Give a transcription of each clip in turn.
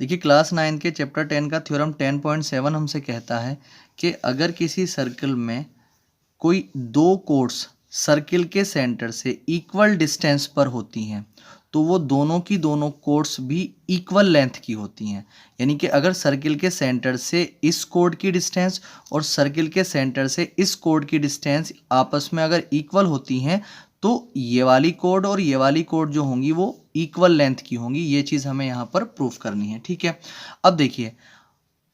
देखिए क्लास 9 के चैप्टर 10 का थ्योरम 10.7 हमसे कहता है कि अगर किसी सर्कल में कोई दो कोर्स सर्किल के सेंटर से इक्वल डिस्टेंस पर होती हैं तो वो दोनों की दोनों कोर्स भी इक्वल लेंथ की होती हैं। यानी कि अगर सर्किल के सेंटर से इस कोड की डिस्टेंस और सर्किल के सेंटर से इस कोड की डिस्टेंस आपस में अगर इक्वल होती हैं तो ये वाली कोड और ये वाली कोड जो होंगी वो इक्वल लेंथ की होंगी। ये चीज़ हमें यहाँ पर प्रूफ करनी है। ठीक है, अब देखिए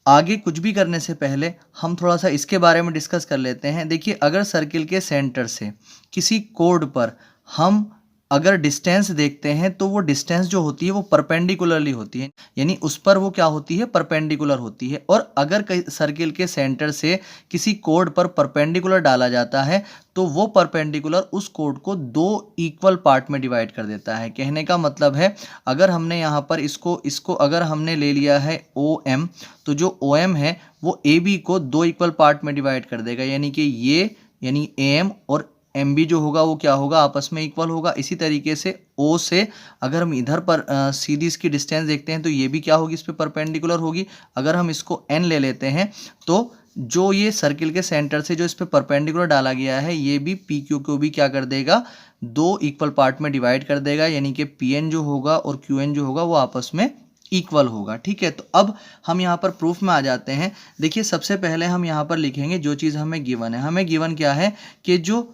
आगे कुछ भी करने से पहले हम थोड़ा सा इसके बारे में डिस्कस कर लेते हैं। देखिए अगर सर्किल के सेंटर से किसी कोड पर हम अगर डिस्टेंस देखते हैं तो वो डिस्टेंस जो होती है वो परपेंडिकुलरली होती है, यानी उस पर वो क्या होती है, परपेंडिकुलर होती है। और अगर सर्किल के सेंटर से किसी कोड पर परपेंडिकुलर डाला जाता है तो वो परपेंडिकुलर उस कोड को दो इक्वल पार्ट में डिवाइड कर देता है। कहने का मतलब है अगर हमने यहाँ पर इसको अगर हमने ले लिया है OM, तो जो OM है वो AB को दो इक्वल पार्ट में डिवाइड कर देगा, यानी कि ये यानी AM और MB जो होगा वो क्या होगा, आपस में इक्वल होगा। इसी तरीके से O से अगर हम इधर पर सीधी इसकी डिस्टेंस देखते हैं तो ये भी क्या होगी, इस पर परपेंडिकुलर होगी। अगर हम इसको N ले लेते हैं तो जो ये सर्किल के सेंटर से जो इस पर परपेंडिकुलर डाला गया है ये भी PQ को भी क्या कर देगा, दो इक्वल पार्ट में डिवाइड कर देगा, यानी कि PN जो होगा और QN जो होगा वो आपस में इक्वल होगा। ठीक है, तो अब हम यहाँ पर प्रूफ में आ जाते हैं। देखिए सबसे पहले हम यहाँ पर लिखेंगे जो चीज़ हमें गिवन है। हमें गिवन क्या है कि जो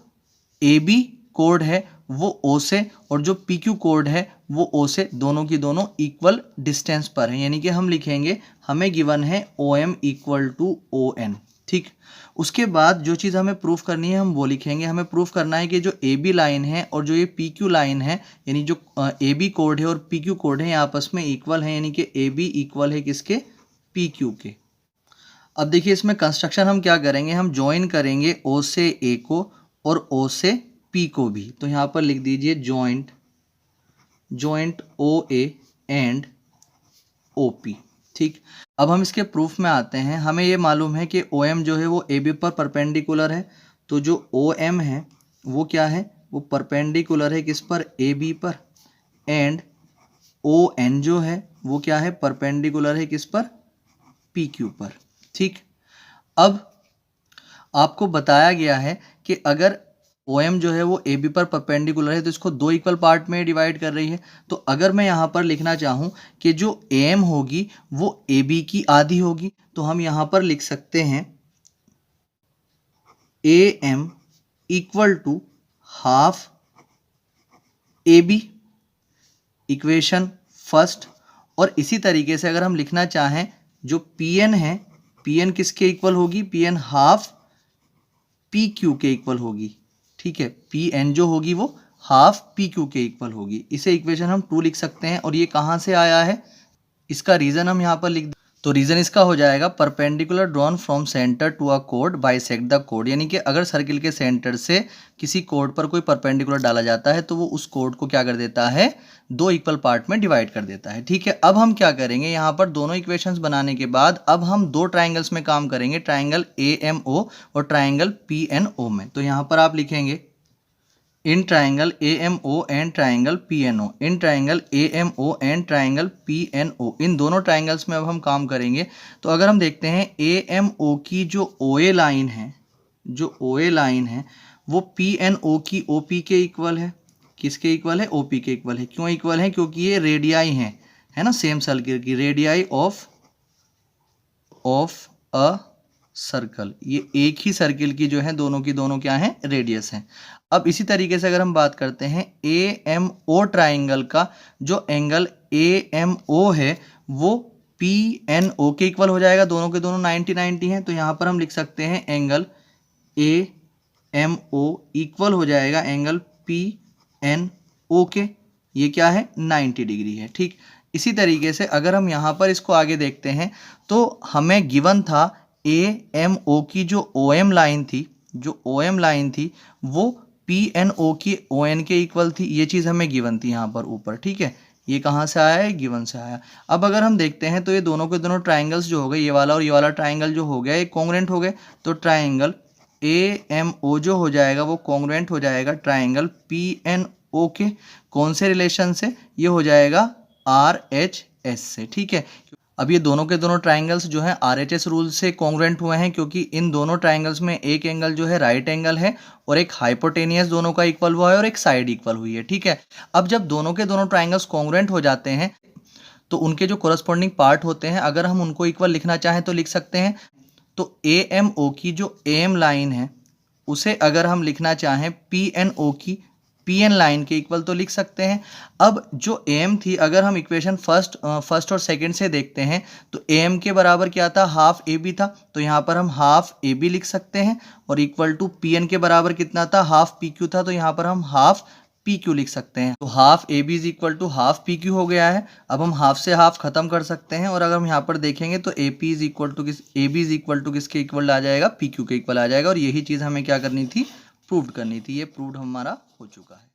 AB कोड है वो O से और जो PQ कोड है वो O से दोनों की दोनों इक्वल डिस्टेंस पर है, यानी कि हम लिखेंगे हमें गिवन है OM इक्वल टू ON। ठीक, उसके बाद जो चीज़ हमें प्रूफ करनी है हम वो लिखेंगे। हमें प्रूफ करना है कि जो AB लाइन है और जो ये PQ लाइन है, यानी जो AB कोड है और PQ कोड है ये आपस में इक्वल है, यानी कि AB इक्वल है किसके, PQ के। अब देखिए इसमें कंस्ट्रक्शन हम क्या करेंगे, हम ज्वाइन करेंगे O से A को और O से P को भी। तो यहाँ पर लिख दीजिए जॉइंट OA एंड OP। ठीक, अब हम इसके प्रूफ में आते हैं। हमें ये मालूम है कि OM जो है वो AB पर परपेंडिकुलर है, तो जो OM है वो क्या है, वो परपेंडिकुलर है किस पर, AB पर। एंड ON जो है वो क्या है, परपेंडिकुलर है किस पर, PQ पर। ठीक, अब आपको बताया गया है कि अगर OM जो है वो AB पर परपेंडिकुलर है तो इसको दो इक्वल पार्ट में डिवाइड कर रही है। तो अगर मैं यहाँ पर लिखना चाहूँ कि जो AM होगी वो AB की आधी होगी तो हम यहाँ पर लिख सकते हैं AM equal to half AB, equation first. और इसी तरीके से अगर हम लिखना चाहें जो PN है, PN किसके इक्वल होगी, PN हाफ PQ के इक्वल होगी। ठीक है, PN जो होगी वो हाफ PQ के इक्वल होगी। इसे इक्वेशन हम 2 लिख सकते हैं। और ये कहाँ से आया है, इसका रीज़न हम यहाँ पर लिख, तो रीज़न इसका हो जाएगा perpendicular drawn from centre to a code bisect the code, यानी कि अगर सर्किल के सेंटर से किसी कोड पर कोई परपेंडिकुलर डाला जाता है तो वो उस कोड को क्या कर देता है, दो इक्वल पार्ट में डिवाइड कर देता है। ठीक है, अब हम क्या करेंगे, यहाँ पर दोनों इक्वेशंस बनाने के बाद अब हम दो ट्राइंगल्स में काम करेंगे, ट्राइंगल AMO और ट्राइंगल PNO में। तो यहाँ पर आप लिखेंगे in triangle AMO and triangle PNO, in triangle AMO and triangle PNO। इन दोनों ट्राइंगल्स में अब हम काम करेंगे। तो अगर हम देखते हैं AMO की जो OA लाइन है, जो OA लाइन है वो PNO की OP के इक्वल है। किसके इक्वल है, OP के इक्वल है। क्यों इक्वल है, क्योंकि ये रेडियाई हैं, है ना, सेम सर्किल की रेडियाई ऑफ अ सर्कल। ये एक ही सर्किल की जो है दोनों की दोनों क्या है, रेडियस है। अब इसी तरीके से अगर हम बात करते हैं AMO ट्राइंगल का, जो एंगल AMO है वो PNO के इक्वल हो जाएगा, दोनों के दोनों 90-90 हैं। तो यहाँ पर हम लिख सकते हैं एंगल AMO इक्वल हो जाएगा एंगल PNO के, ये क्या है, 90 डिग्री है। ठीक, इसी तरीके से अगर हम यहाँ पर इसको आगे देखते हैं तो हमें गिवन था AMO की जो OM लाइन थी, जो OM लाइन थी वो PNO की ON के इक्वल थी। ये चीज़ हमें गिवन थी यहाँ पर ऊपर। ठीक है, ये कहाँ से आया है, गिवन से आया। अब अगर हम देखते हैं तो ये दोनों के दोनों ट्राइंगल्स जो हो गए, ये वाला और ये वाला ट्राइंगल जो हो गया ये कॉन्ग्रुएंट हो गए। तो ट्राइंगल AMO जो हो जाएगा वो कॉन्ग्रुएंट हो जाएगा ट्राइंगल PNO के। कौन से रिलेशन से, ये हो जाएगा RH एस से, ठीक है। अब ये दोनों के दोनों ट्राइंगल्स जो हैं RHS रूल से कॉन्ग्रुएंट हुए हैं, क्योंकि इन दोनों ट्राइंगल्स में एक एंगल जो है राइट एंगल है और एक हाइपोटेनियस दोनों का इक्वल हुआ है और एक साइड इक्वल हुई है, ठीक है। अब जब दोनों के दोनों ट्राइंगल्स कॉन्ग्रुएंट हो जाते हैं तो उनके जो कोरस्पॉन्डिंग पार्ट होते हैं, अगर हम उनको इक्वल लिखना चाहें तो लिख सकते हैं। तो AMO की जो AM लाइन है उसे अगर हम लिखना चाहें PNO की PN लाइन के इक्वल तो लिख सकते हैं। अब जो AM थी, अगर हम इक्वेशन फर्स्ट और सेकंड से देखते हैं तो AM के बराबर क्या था, हाफ AB था, तो यहाँ पर हम हाफ AB लिख सकते हैं। और इक्वल टू PN के बराबर कितना था, हाफ PQ था, तो यहाँ पर हम हाफ PQ लिख सकते हैं। तो half AB is equal to half PQ हो गया है। अब हम हाफ से हाफ खत्म कर सकते हैं और अगर हम यहाँ पर देखेंगे तो AB इज इक्वल टू किसके इक्वल आ जाएगा, PQ के इक्वल आ जाएगा। और यही चीज़ हमें क्या करनी थी, प्रूव करनी थी। ये प्रूव हमारा हो चुका है।